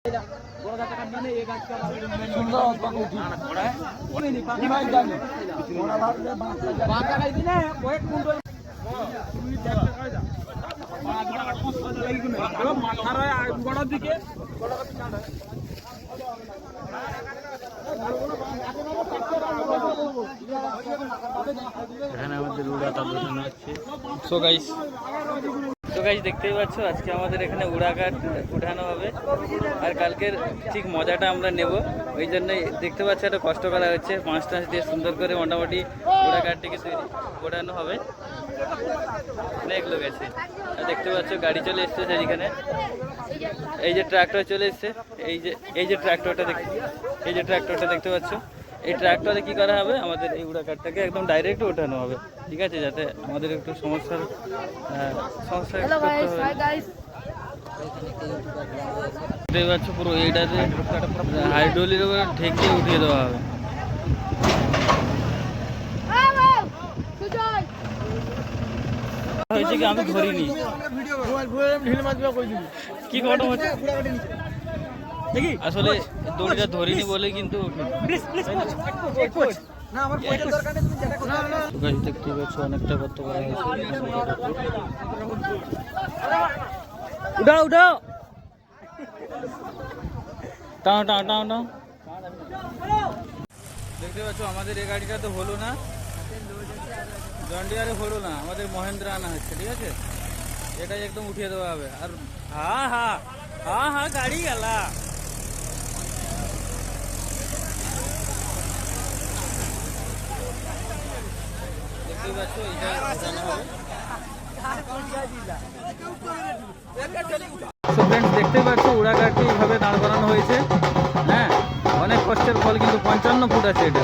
এখানে আমাদের উড়াটা বোঝানো হচ্ছে। সো গাইস দেখতেই পাচ্ছ আজকে আমাদের এখানে উড়াঘাট উঠানো হবে, আর কালকের ঠিক মজাটা আমরা নেব। ওই জন্যই দেখতে পাচ্ছি একটা কষ্ট করা হচ্ছে, 5টা দিয়ে সুন্দর করে মোটামুটি উড়াঘাটটিকে তৈরি ওঠানো হবে। অনেক লোক আছে, দেখতে পাচ্ছ গাড়ি চলে এসছে সেখানে। এই যে ট্রাক্টর চলে এসছে, এই যে ট্রাক্টরটা দেখতে পাচ্ছ। এই ট্রাক্টরে কি করা হবে, আমাদের এই উড়াঘাটটাকে একদম ডাইরেক্ট ওঠানো হবে, ঠিক আছে, যাতে আমাদের একটু সমস্যা দেখতে পাচ্ছ। পুরো এইটাতে হাইড্রোলির উপরে ঠেকে উঠিয়ে দেওয়া হবে। হয়েছে কি আমি ধরিনি, কি ঘটনা হচ্ছে আসলে দড়িটা ধরিনি বলে কিন্তু দেখতে পাচ্ছ অনেকটা কত করা হয়েছে। উঠাও টাও দেখতে পাচ্ছ আমাদের এই গাড়িটা তো হলো না, জন ডিয়ারে হলো না, আমাদের মহেন্দ্রা আনা হচ্ছে, ঠিক আছে। এটাই একদম উঠিয়ে দেওয়া হবে। আর হ্যাঁ গাড়ি গেলা দেখতেই পাচ্ছ, এটা জানা হবে। দেখতেই পাচ্ছ উড়াঘাটটি এইভাবে দাঁড় করানো হয়েছে। হ্যাঁ, অনেক কষ্টের ফল, কিন্তু 55 ফুট আছে এটা।